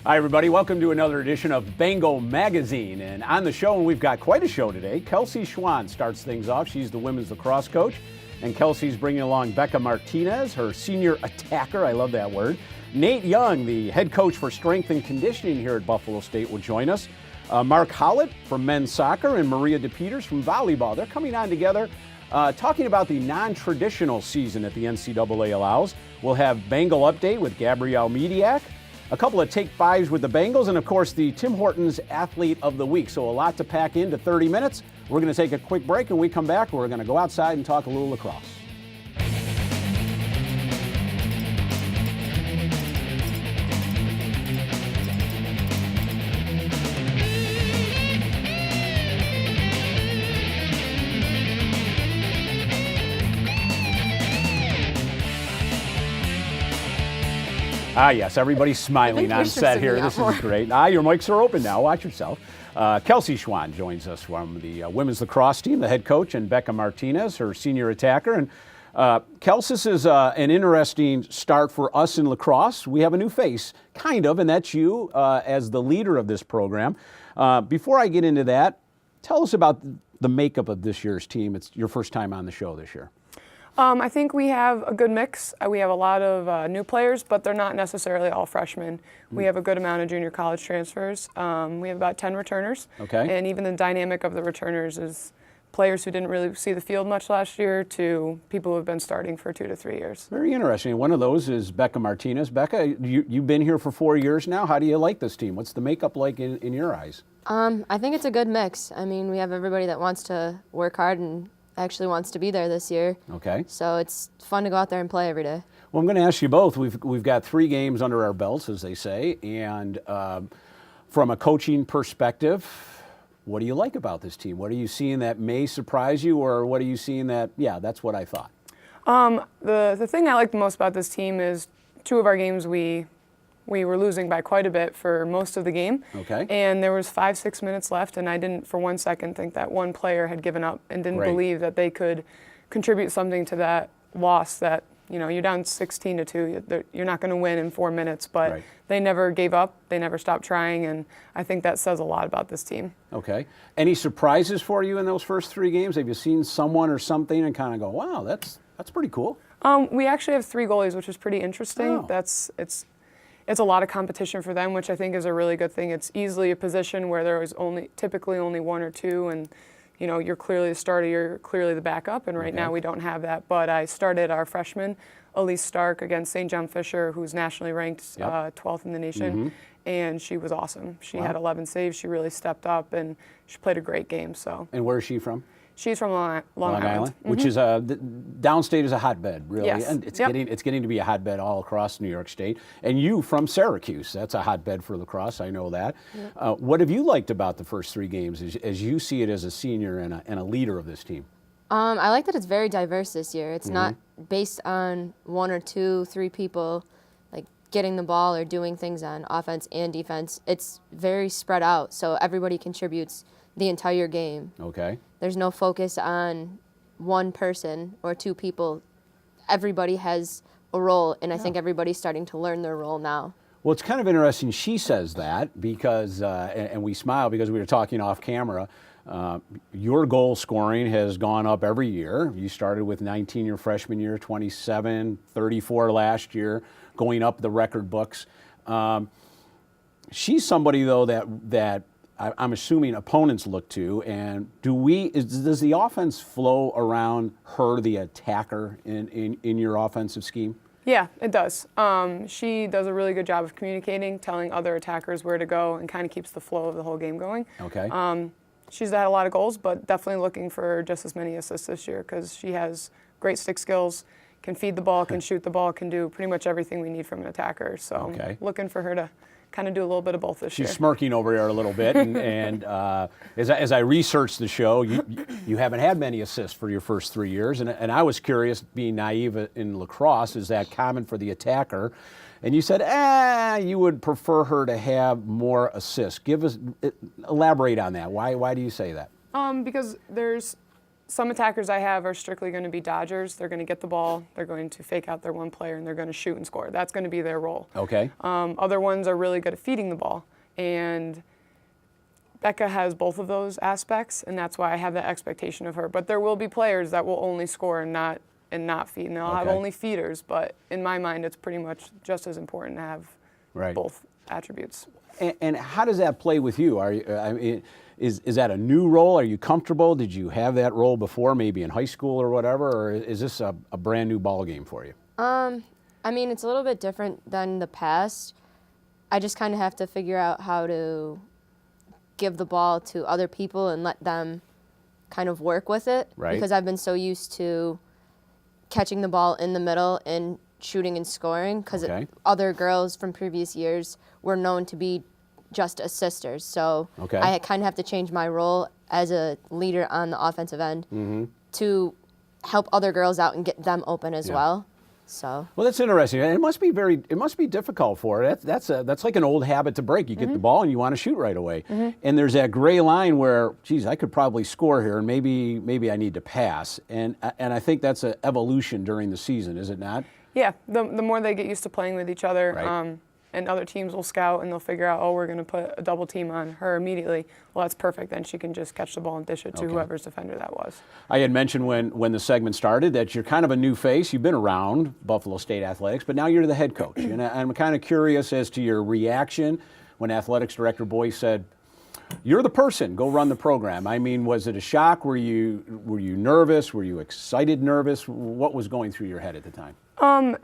Hi, everybody. Welcome to another edition of Bengal Magazine. And on the show, and we've got quite a show today, Kelsey Schwan starts things off. She's the women's lacrosse coach. And Kelsey's bringing along Rebecca Martinez, her senior attacker. I love that word. Nate Young, the head coach for strength and conditioning here at Buffalo State, will join us. Mark Howlett from men's soccer and Maria DePeters from volleyball. They're coming on together talking about the non-traditional season that the NCAA allows. We'll have Bengal update with Gabrielle Mediak. A couple of take fives with the Bengals, and of course the Tim Hortons Athlete of the Week. So a lot to pack into 30 minutes. We're going to take a quick break, and when we come back, we're going to go outside and talk a little lacrosse. Ah, yes, everybody's smiling on set here. This is great. Your mics are open now. Watch yourself. Kelsey Schwan joins us from the women's lacrosse team, the head coach, and Rebecca Martinez, her senior attacker. And Kelsey, this is an interesting start for us in lacrosse. We have a new face, kind of, and that's you as the leader of this program. Before I get into that, tell us about the makeup of this year's team. It's your first time on the show this year. I think we have a good mix. We have a lot of new players, but they're not necessarily all freshmen. We have a good amount of junior college transfers. We have about 10 returners. Okay. And even the dynamic of the returners is players who didn't really see the field much last year to people who have been starting for 2 to 3 years. Very interesting. One of those is Rebecca Martinez. Becca, you've been here for 4 years now. How do you like this team? What's the makeup like in your eyes? I think it's a good mix. I mean, we have everybody that wants to work hard and actually wants to be there this year. Okay. So it's fun to go out there and play every day. Well, I'm going to ask you both. We've got 3 games under our belts, as they say, and from a coaching perspective, what do you like about this team? What are you seeing that may surprise you, or what are you seeing that, yeah, that's what I thought? The thing I like the most about this team is 2 of our games we were losing by quite a bit for most of the game. Okay. And there was 5-6 minutes left, and I didn't for one second think that one player had given up and didn't believe that they could contribute something to that loss that, you know, you're down 16-2. You're not going to win in 4 minutes, but they never gave up. They never stopped trying, and I think that says a lot about this team. Okay. Any surprises for you in those first 3 games? Have you seen someone or something and kind of go, wow, that's pretty cool? We actually have 3 goalies, which is pretty interesting. Oh. It's a lot of competition for them, which I think is a really good thing. It's easily a position where there is typically only 1 or 2, and you know, you're clearly the starter, you're clearly the backup, and right now we don't have that. But I started our freshman, Elise Stark, against St. John Fisher, who's nationally ranked 12th in the nation, and she was awesome. She had 11 saves. She really stepped up, and she played a great game. So. And where is she from? She's from Long Island. Which is downstate is a hotbed, really, yes. And it's getting to be a hotbed all across New York State. And you from Syracuse, that's a hotbed for lacrosse. I know that. What have you liked about the first 3 games as you see it as a senior and a leader of this team? I like that it's very diverse this year. It's not based on 1 or 2, 3 people like getting the ball or doing things on offense and defense. It's very spread out, so everybody contributes the entire game. Okay. There's no focus on 1 person or 2 people. Everybody has a role, and I think everybody's starting to learn their role now. Well, it's kind of interesting she says that because, and we smile because we were talking off camera, your goal scoring has gone up every year. You started with 19 your freshman year, 27, 34 last year, going up the record books. She's somebody, though, that I'm assuming opponents look to, and does the offense flow around her, the attacker, in your offensive scheme? Yeah, it does. She does a really good job of communicating, telling other attackers where to go, and kind of keeps the flow of the whole game going. Okay. She's had a lot of goals, but definitely looking for just as many assists this year because she has great stick skills, can feed the ball, can shoot the ball, can do pretty much everything we need from an attacker. So looking for her to kind of do a little bit of both this year. She's smirking over here a little bit, and as I researched the show, you haven't had many assists for your first 3 years, and I was curious, being naive in lacrosse, is that common for the attacker? And you said, you would prefer her to have more assists. Elaborate on that. Why do you say that? Because there's some attackers I have are strictly going to be dodgers. They're going to get the ball, they're going to fake out their one player, and they're going to shoot and score. That's going to be their role. Okay. Other ones are really good at feeding the ball. And Becca has both of those aspects, and that's why I have that expectation of her. But there will be players that will only score and not feed. And they'll have only feeders, but in my mind, it's pretty much just as important to have both attributes. And how does that play with you? Are you, I mean, is that a new role? Are you comfortable? Did you have that role before, maybe in high school or whatever, or is this a brand new ball game for you? I mean, it's a little bit different than the past. I just kind of have to figure out how to give the ball to other people and let them kind of work with it. Right. Because I've been so used to catching the ball in the middle and shooting and scoring, because other girls from previous years were known to be just assisters. So I kind of have to change my role as a leader on the offensive end to help other girls out and get them open as well. So. Well, that's interesting. And it must be difficult for her. That's like an old habit to break. You get the ball and you want to shoot right away. And there's that gray line where, geez, I could probably score here, and maybe I need to pass. And I think that's an evolution during the season, is it not? Yeah. The more they get used to playing with each other, and other teams will scout and they'll figure out, oh, we're going to put a double team on her immediately. Well, that's perfect. Then she can just catch the ball and dish it to whoever's defender that was. I had mentioned when the segment started that you're kind of a new face. You've been around Buffalo State Athletics, but now you're the head coach. And I'm kind of curious as to your reaction when Athletics Director Boyce said, you're the person, go run the program. I mean, was it a shock? Were you nervous? Were you excited nervous? What was going through your head at the time?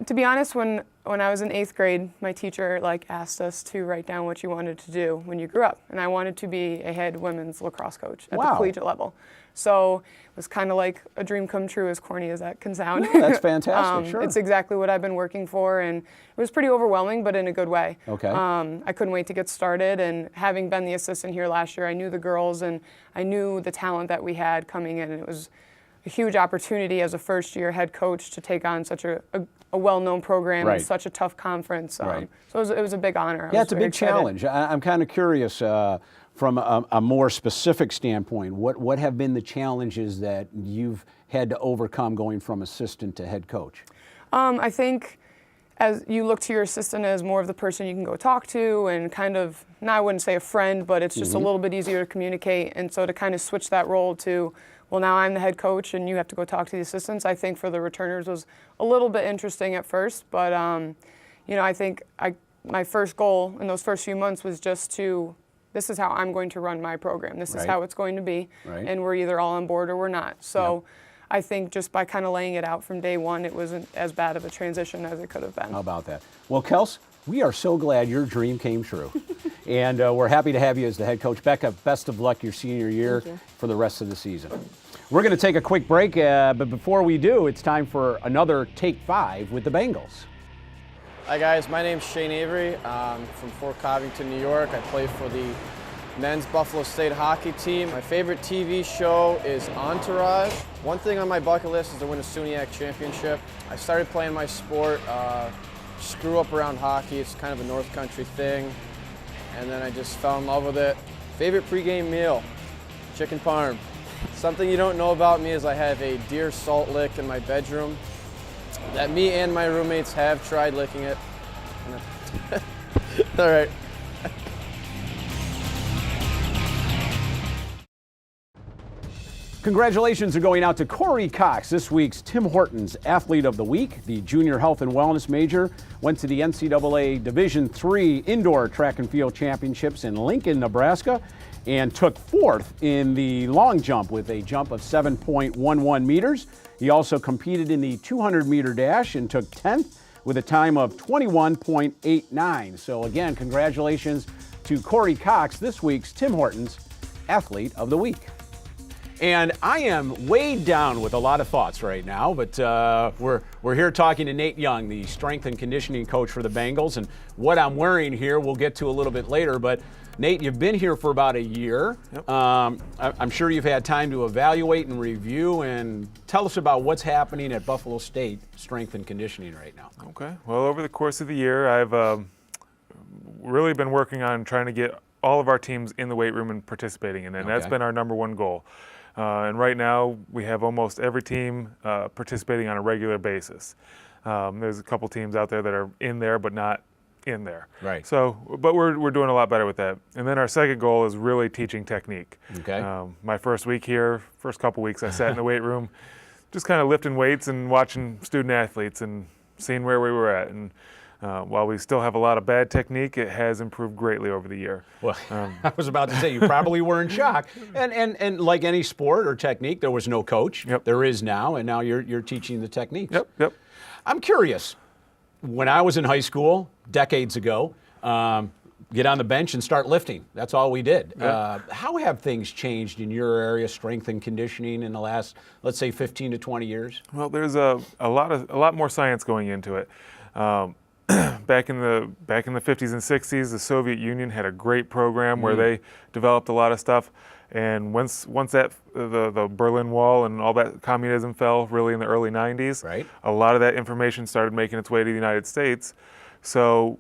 To be honest, when I was in 8th grade, my teacher asked us to write down what you wanted to do when you grew up, and I wanted to be a head women's lacrosse coach at the collegiate level. So it was kind of like a dream come true, as corny as that can sound. Yeah, that's fantastic. Sure. It's exactly what I've been working for, and it was pretty overwhelming, but in a good way. Okay. I couldn't wait to get started, and having been the assistant here last year, I knew the girls and I knew the talent that we had coming in, and it was a huge opportunity as a first-year head coach to take on such a well-known program and such a tough conference. So it was a big honor. Yeah, it's a big challenge. I'm kind of curious from a more specific standpoint, what have been the challenges that you've had to overcome going from assistant to head coach? I think as you look to your assistant as more of the person you can go talk to and kind of, now I wouldn't say a friend, but it's just a little bit easier to communicate. And so to kind of switch that role to, well, now I'm the head coach and you have to go talk to the assistants, I think for the returners was a little bit interesting at first. But, I think my first goal in those first few months was just this is how I'm going to run my program. This is how it's going to be. And we're either all on board or we're not. So I think just by kind of laying it out from day one, it wasn't as bad of a transition as it could have been. How about that? Well, Kels, we are so glad your dream came true. And we're happy to have you as the head coach. Becca, best of luck your senior year for the rest of the season. We're going to take a quick break, but before we do, it's time for another Take 5 with the Bengals. Hi guys, my name's Shane Avery. I'm from Fort Covington, New York. I play for the men's Buffalo State hockey team. My favorite TV show is Entourage. One thing on my bucket list is to win a SUNY championship. I started playing my sport, screw up around hockey. It's kind of a North Country thing. And then I just fell in love with it. Favorite pregame meal, chicken parm. Something you don't know about me is I have a deer salt lick in my bedroom that me and my roommates have tried licking it. All right. Congratulations are going out to Corey Cox, this week's Tim Hortons Athlete of the Week. The junior health and wellness major went to the NCAA Division III Indoor Track and Field Championships in Lincoln, Nebraska, and took 4th in the long jump with a jump of 7.11 meters. He also competed in the 200-meter dash and took 10th with a time of 21.89. So again, congratulations to Corey Cox, this week's Tim Hortons Athlete of the Week. And I am weighed down with a lot of thoughts right now, but we're here talking to Nate Young, the strength and conditioning coach for the Bengals, and what I'm wearing here we'll get to a little bit later. But Nate, you've been here for about a year. Yep. I'm sure you've had time to evaluate and review, and tell us about what's happening at Buffalo State Strength and Conditioning right now. Okay. Well, over the course of the year, I've really been working on trying to get all of our teams in the weight room and participating in it. And that's been our number one goal. And right now we have almost every team participating on a regular basis. There's a couple teams out there that are in there but not in there. Right. So, but we're doing a lot better with that. And then our second goal is really teaching technique. Okay. My first week here, first couple weeks, I sat in the weight room, just kind of lifting weights and watching student athletes and seeing where we were at. And while we still have a lot of bad technique, it has improved greatly over the year. Well, I was about to say, you probably were in shock. And like any sport or technique, there was no coach. Yep. There is now, and now you're teaching the techniques. Yep. I'm curious. When I was in high school, decades ago, get on the bench and start lifting. That's all we did. How have things changed in your area, strength and conditioning, in the last, let's say, 15 to 20 years? Well, there's a lot more science going into it. Back in the 50s and 60s, the Soviet Union had a great program where they developed a lot of stuff. And once that the Berlin Wall and all that communism fell, really in the early 90s, Right. a lot of that information started making its way to the United States. So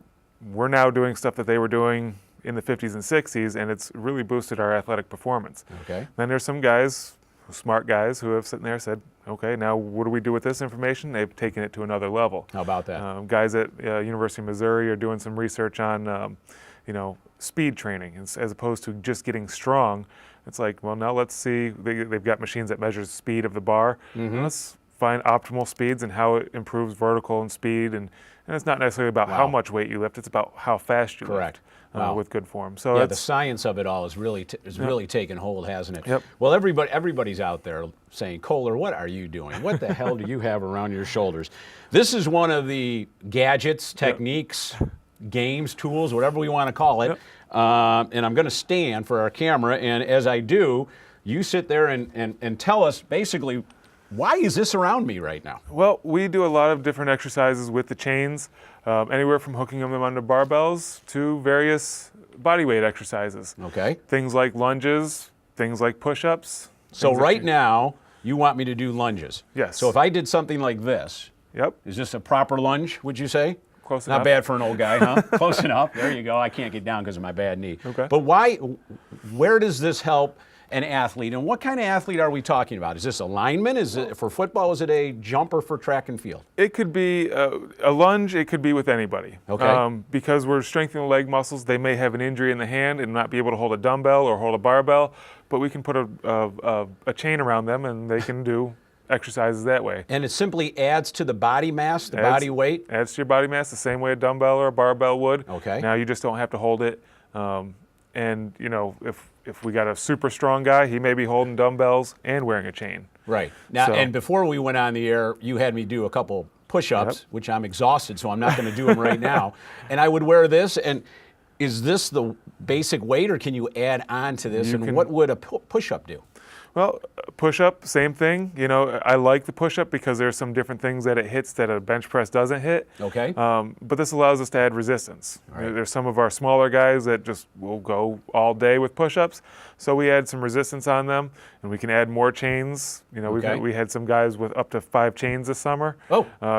we're now doing stuff that they were doing in the 50s and 60s, and it's really boosted our athletic performance. Okay. Then there's some guys, smart guys, who have sitting there and said, okay, now what do we do with this information? They've taken it to another level. How about that? Guys at University of Missouri are doing some research on, speed training as opposed to just getting strong. It's like, well, now let's see. They've got machines that measure the speed of the bar. Let's find optimal speeds and how it improves vertical and speed. And it's not necessarily about how much weight you lift. It's about how fast you Correct. lift with good form. So Yeah, the science of it all is really really taken hold, hasn't it? Yep. Well, everybody's out there saying, Koller, what are you doing? What the hell do you have around your shoulders? This is one of the gadgets, techniques, games, tools, whatever we want to call it. And I'm going to stand for our camera, and as I do, you sit there and tell us basically, why is this around me right now? Well, we do a lot of different exercises with the chains, anywhere from hooking them onto barbells to various body weight exercises. Okay. Things like lunges, things like push-ups. So things right now, you want me to do lunges. Yes. So if I did something like this, Yep. is this a proper lunge, would you say? Close Not enough. bad for an old guy, huh? Close enough. There you go. I can't get down because of my bad knee. Okay. But where does this help an athlete? And what kind of athlete are we talking about? Is this a lineman? Is it for football? Is it a jumper for track and field? It could be a lunge. It could be with anybody. Okay. Because we're strengthening the leg muscles, they may have an injury in the hand and not be able to hold a dumbbell or hold a barbell, but we can put a chain around them and they can do exercises that way. And it simply adds to the body mass, the body weight? Adds to your body mass the same way a dumbbell or a barbell would. Okay. Now you just don't have to hold it. And if we got a super strong guy, he may be holding dumbbells and wearing a chain. Right. Now, So- and before we went on the air, you had me do a couple push-ups, which I'm exhausted, so I'm not going to do them right now. And I would wear this, and is this the basic weight, or can you add on to this? And what would a push-up do? Well, push-up, same thing. I like the push-up because there's some different things that it hits that a bench press doesn't hit. Okay. But this allows us to add resistance. Right. There's some of our smaller guys that just will go all day with push-ups. So we add some resistance on them, and we can add more chains. Okay. We had some guys with up to 5 chains this summer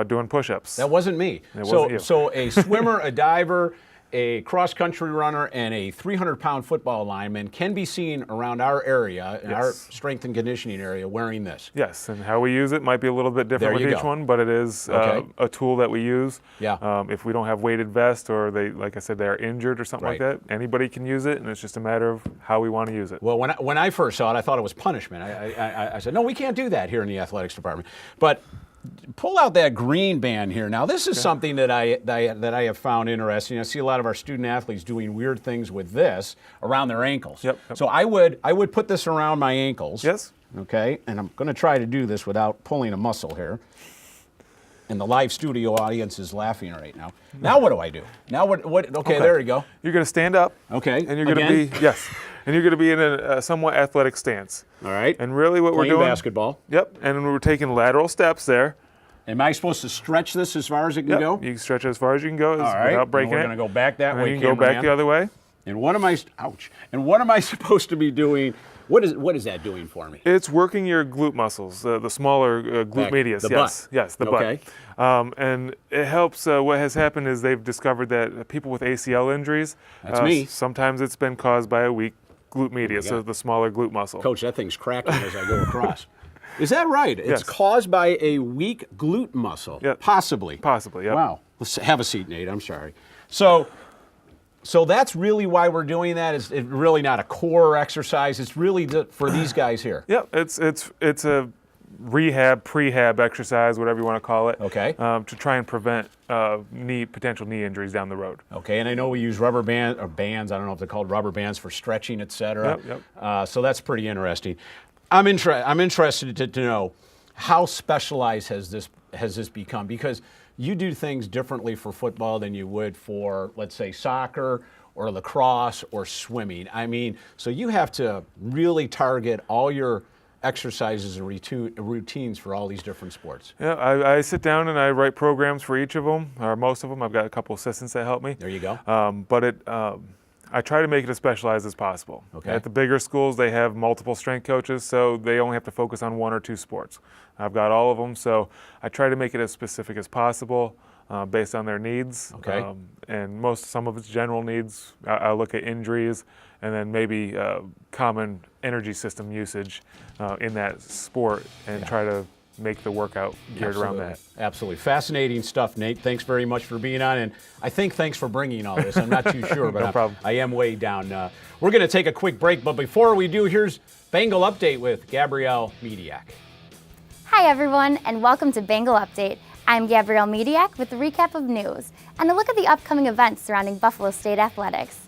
doing push-ups. That wasn't me. wasn't you. So a swimmer, a diver, a cross-country runner, and a 300-pound football lineman can be seen around our area, in our strength and conditioning area, wearing this. Yes, and how we use it might be a little bit different There with you each go. one, but it is a tool that we use. Yeah. If we don't have weighted vest or they, like I said, they are injured or something like Right. that, anybody can use it, and it's just a matter of how we want to use it. Well, when I first saw it, I thought it was punishment. I said, no, we can't do that here in the athletics department. But pull out that green band here. Now, this is something that I have found interesting. I see a lot of our student athletes doing weird things with this around their ankles. Yep. So I would put this around my ankles. Yes. Okay, and I'm going to try to do this without pulling a muscle here. And the live studio audience is laughing right now. Now what do I do? Now what? Okay, there you go. You're going to stand up. Okay. And you're going to be, and you're going to be in a somewhat athletic stance. All right. And really what we're Playing doing. basketball. Yep. And we're taking lateral steps there. Am I supposed to stretch this as far as it can go? You can stretch it as far as you can go All right. without breaking We're it. going to go back that And way, then you can go back cameraman. the other way. And what am I? Ouch! And what am I supposed to be doing? What is that doing for me? It's working your glute muscles, the smaller glute Back, medius. the Yes, butt. yes, the Okay. butt. And it helps. What has happened is they've discovered that people with ACL injuries, That's me. sometimes it's been caused by a weak glute medius, so the smaller glute muscle. Coach, that thing's cracking as I go across. Is that right? It's Yes. caused by a weak glute muscle. Yep. Possibly. Possibly, yep. Wow. Let's have a seat, Nate. I'm sorry. So that's really why we're doing that. It's really not a core exercise. It's really for these guys here. Yep, it's a rehab, prehab exercise, whatever you want to call it. Okay. To try and prevent potential knee injuries down the road. Okay, and I know we use rubber bands. I don't know if they're called rubber bands for stretching, et cetera. Yep. So that's pretty interesting. I'm interested to know how specialized has this become, because you do things differently for football than you would for, let's say, soccer or lacrosse or swimming. I mean, so you have to really target all your exercises and routines for all these different sports. Yeah, I sit down and I write programs for each of them, or most of them. I've got a couple assistants that help me. There you go. But I try to make it as specialized as possible. Okay. At the bigger schools, they have multiple strength coaches, so they only have to focus on one or two sports. I've got all of them, so I try to make it as specific as possible based on their needs. Okay. And some of it's general needs. I look at injuries and then maybe common energy system usage in that sport and try to make the workout geared around that. Absolutely. Fascinating stuff, Nate. Thanks very much for being on. And I think thanks for bringing all this. I'm not too sure, but No problem. I am way down. We're going to take a quick break, but before we do, here's Bengal Update with Gabrielle Mediak. Hi everyone, and welcome to Bengal Update. I'm Gabrielle Mediak with the recap of news and a look at the upcoming events surrounding Buffalo State athletics.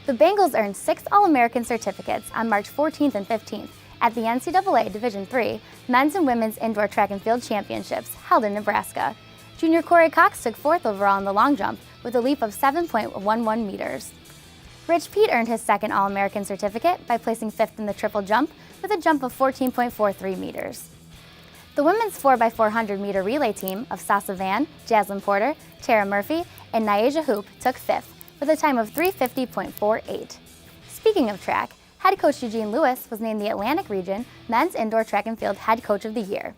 The Bengals earned 6 All-American certificates on March 14th and 15th at the NCAA Division III Men's and Women's Indoor Track and Field Championships held in Nebraska. Junior Corey Cox took 4th overall in the long jump with a leap of 7.11 meters. Rich Pete earned his 2nd All-American certificate by placing 5th in the triple jump with a jump of 14.43 meters. The women's 4x400 meter relay team of Sasa Van, Jaslyn Porter, Tara Murphy, and Nyaja Hoop took 5th with a time of 3:50.48. Speaking of track, head coach Eugene Lewis was named the Atlantic Region Men's Indoor Track and Field Head Coach of the Year.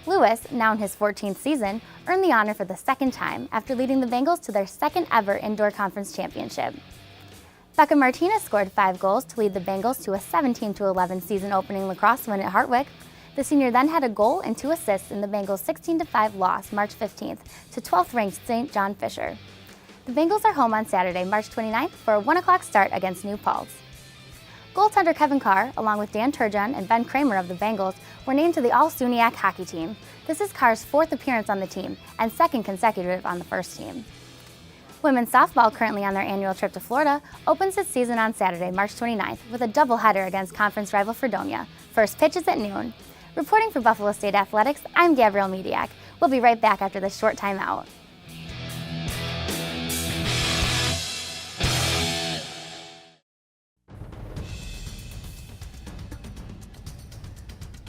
Lewis, now in his 14th season, earned the honor for the 2nd time after leading the Bengals to their 2nd ever Indoor Conference Championship. Rebecca Martinez scored 5 goals to lead the Bengals to a 17-11 season opening lacrosse win at Hartwick. The senior then had a goal and 2 assists in the Bengals' 16-5 loss March 15th to 12th-ranked St. John Fisher. The Bengals are home on Saturday, March 29th for a 1 o'clock start against New Paltz. Goaltender Kevin Carr, along with Dan Turgeon and Ben Kramer of the Bengals, were named to the All-SUNY hockey team. This is Carr's 4th appearance on the team and 2nd consecutive on the first team. Women's softball, currently on their annual trip to Florida, opens its season on Saturday, March 29th with a doubleheader against conference rival Fredonia. First pitch is at noon. Reporting for Buffalo State Athletics, I'm Gabrielle Mediak. We'll be right back after this short timeout.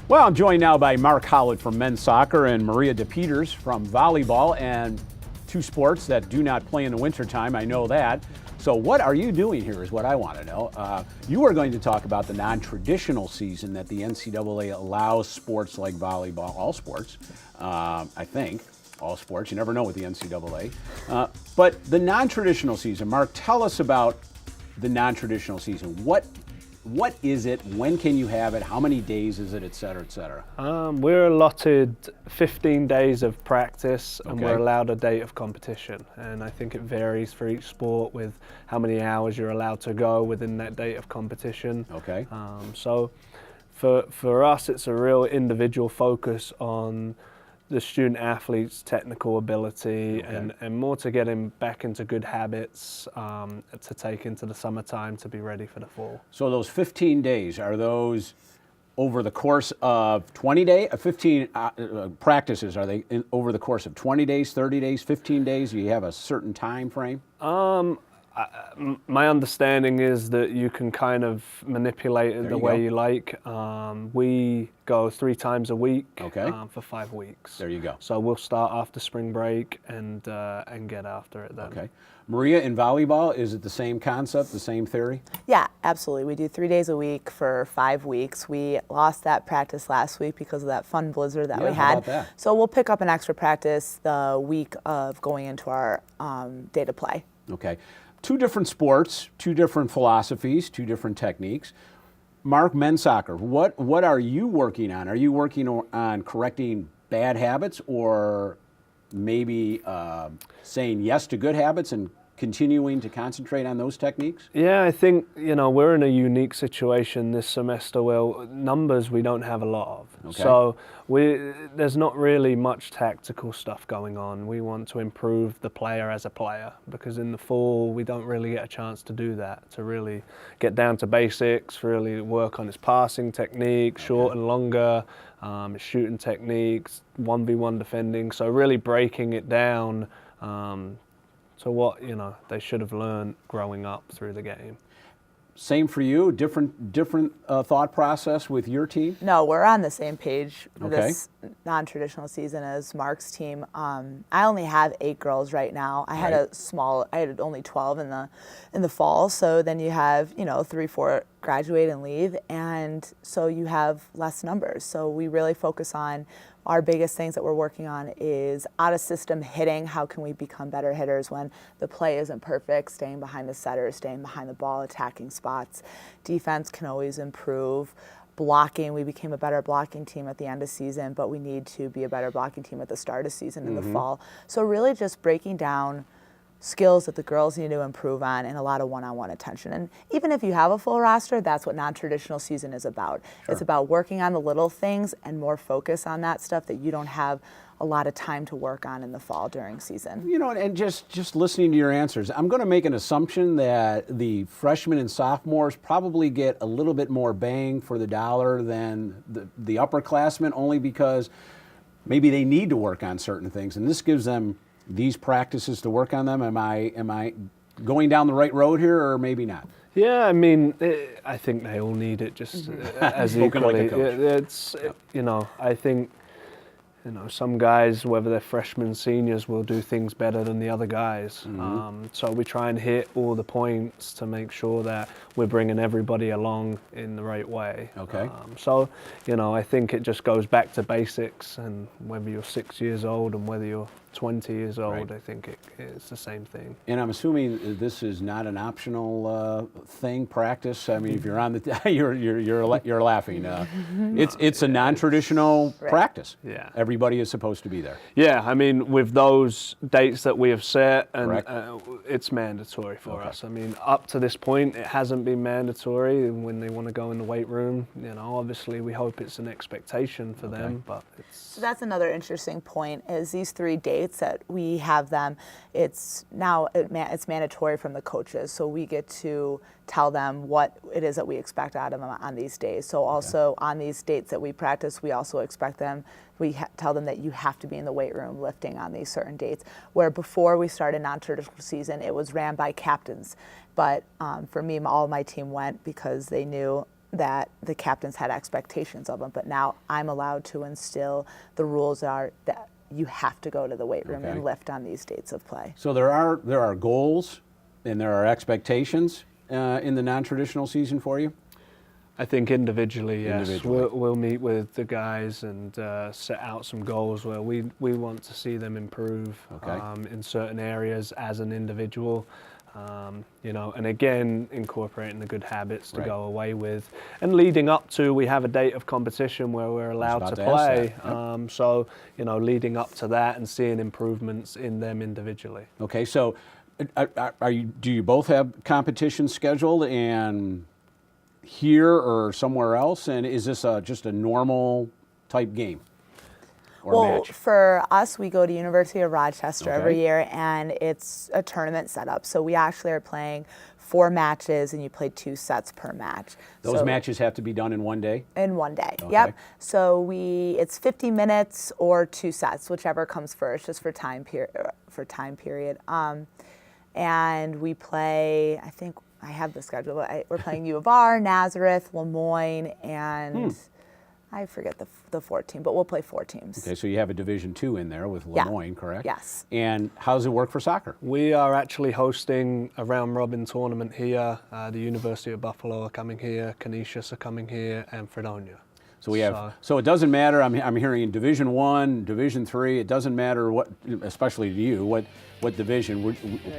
Well, I'm joined now by Mark Howlett from men's soccer and Maria DePeters from volleyball, and 2 sports that do not play in the wintertime. I know that. So what are you doing here is what I want to know. You are going to talk about the non-traditional season that the NCAA allows sports like volleyball, all sports, I think, all sports. You never know with the NCAA. But the non-traditional season, Mark, tell us about the non-traditional season. What is it? When can you have it? How many days is it, et cetera, et cetera? We're allotted 15 days of practice and Okay. we're allowed a date of competition. And I think it varies for each sport with how many hours you're allowed to go within that date of competition. Okay. So for us, it's a real individual focus on the student athlete's technical ability and more to get him back into good habits to take into the summertime to be ready for the fall. So those 15 days, are those over the course of 20 days, 15 practices? Are they over the course of 20 days, 30 days, 15 days? Do you have a certain time frame? My understanding is that you can kind of manipulate it the way you like. We go 3 times a week for 5 weeks. There you go. So we'll start after spring break and get after it then. Okay. Maria, in volleyball, is it the same concept, the same theory? Yeah, absolutely. We do 3 days a week for 5 weeks. We lost that practice last week because of that fun blizzard that we how had. about that? So we'll pick up an extra practice the week of going into our day to play. Okay. 2 different sports, 2 different philosophies, 2 different techniques. Mark, men's soccer. What are you working on? Are you working on correcting bad habits, or maybe saying yes to good habits and continuing to concentrate on those techniques? Yeah, I think, we're in a unique situation this semester where numbers we don't have a lot of. Okay. So there's not really much tactical stuff going on. We want to improve the player as a player, because in the fall we don't really get a chance to do that, to really get down to basics, really work on his passing technique, short and longer, shooting techniques, 1v1 defending. So really breaking it down to what they should have learned growing up through the game. Same for you? Different thought process with your team? No, we're on the same page for Okay. this non-traditional season as Mark's team. I only have 8 girls right now. I had I had only 12 in the fall. So then you have 3, 4 graduate and leave, and so you have less numbers. So we really focus on our biggest things that we're working on is out of system hitting. How can we become better hitters when the play isn't perfect? Staying behind the setter, staying behind the ball, attacking spots. Defense can always improve. Blocking, we became a better blocking team at the end of season, but we need to be a better blocking team at the start of season in the fall. So really just breaking down skills that the girls need to improve on, and a lot of one-on-one attention. And even if you have a full roster, that's what non-traditional season is about. Sure. It's about working on the little things and more focus on that stuff that you don't have a lot of time to work on in the fall during season. And just listening to your answers, I'm going to make an assumption that the freshmen and sophomores probably get a little bit more bang for the dollar than the upperclassmen, only because maybe they need to work on certain things, and this gives them these practices to work on them. Am I going down the right road here, or maybe not? Yeah, I mean, I think they all need it just as Spoken like a equally. coach. I think, some guys, whether they're freshmen, seniors, will do things better than the other guys. So we try and hit all the points to make sure that we're bringing everybody along in the right way. Okay. So, I think it just goes back to basics, and whether you're 6 years old and whether you're 20 years old, Right. I think it's the same thing. And I'm assuming this is not an optional thing, practice. I mean, if you're on the, you're laughing. It's a non-traditional practice. Yeah. Everybody is supposed to be there. Yeah, I mean, with those dates that we have set, and Correct. it's mandatory for us. I mean, up to this point, it hasn't been mandatory. When they want to go in the weight room, obviously we hope it's an expectation for them, but it's... So that's another interesting point, is these 3 dates that we have them, it's mandatory from the coaches, so we get to tell them what it is that we expect out of them on these days. So also on these dates that we practice, we also expect them, tell them that you have to be in the weight room lifting on these certain dates, where before we started non-traditional season, it was ran by captains. But for me, all of my team went because they knew that the captains had expectations of them. But now I'm allowed to instill the rules are that you have to go to the weight room and lift on these dates of play. So there are goals and there are expectations in the non-traditional season for you? I think individually, yes. Individually. We'll meet with the guys and set out some goals where we want to see them improve in certain areas as an individual. And again, incorporating the good habits to go away with. And leading up to, we have a date of competition where we're allowed to play. So, leading up to that and seeing improvements in them individually. Okay, so do you both have competitions scheduled, and here or somewhere else? And is this just a normal type game? Well, for us, we go to University of Rochester every year, and it's a tournament setup. So we actually are playing 4 matches, and you play 2 sets per match. Those matches have to be done in one day? In one day, Okay. yep. So it's 50 minutes or 2 sets, whichever comes first, just for time period. And we play, I think I have the schedule, but we're playing U of R, Nazareth, Lemoyne, and I forget the 4th team, but we'll play 4 teams. Okay, so you have a Division II in there with Lemoyne, correct? Yes. And how does it work for soccer? We are actually hosting a round-robin tournament here. The University of Buffalo are coming here, Canisius are coming here, and Fredonia. So we have. So it doesn't matter. I'm hearing in Division I, Division III. It doesn't matter what, especially to you, what division.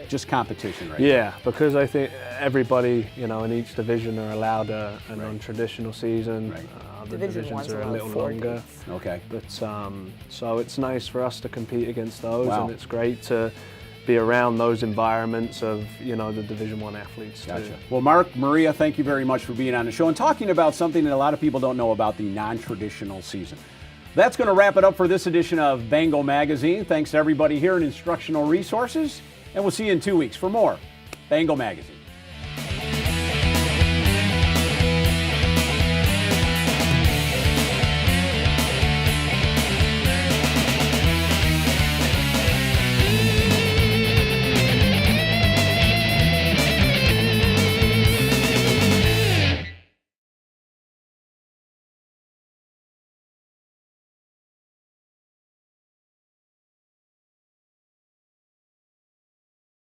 Just competition, right? Yeah, because I think everybody, in each division are allowed a non-traditional season. Right. Other Division divisions one's are a around little 4 longer. days. Okay. But so it's nice for us to compete against those, Wow. and it's great to be around those environments of the Division I athletes Gotcha. too. Well, Mark, Maria, thank you very much for being on the show and talking about something that a lot of people don't know about, the non-traditional season. That's going to wrap it up for this edition of Bengal Magazine. Thanks to everybody here in Instructional Resources, and we'll see you in 2 weeks for more Bengal Magazine.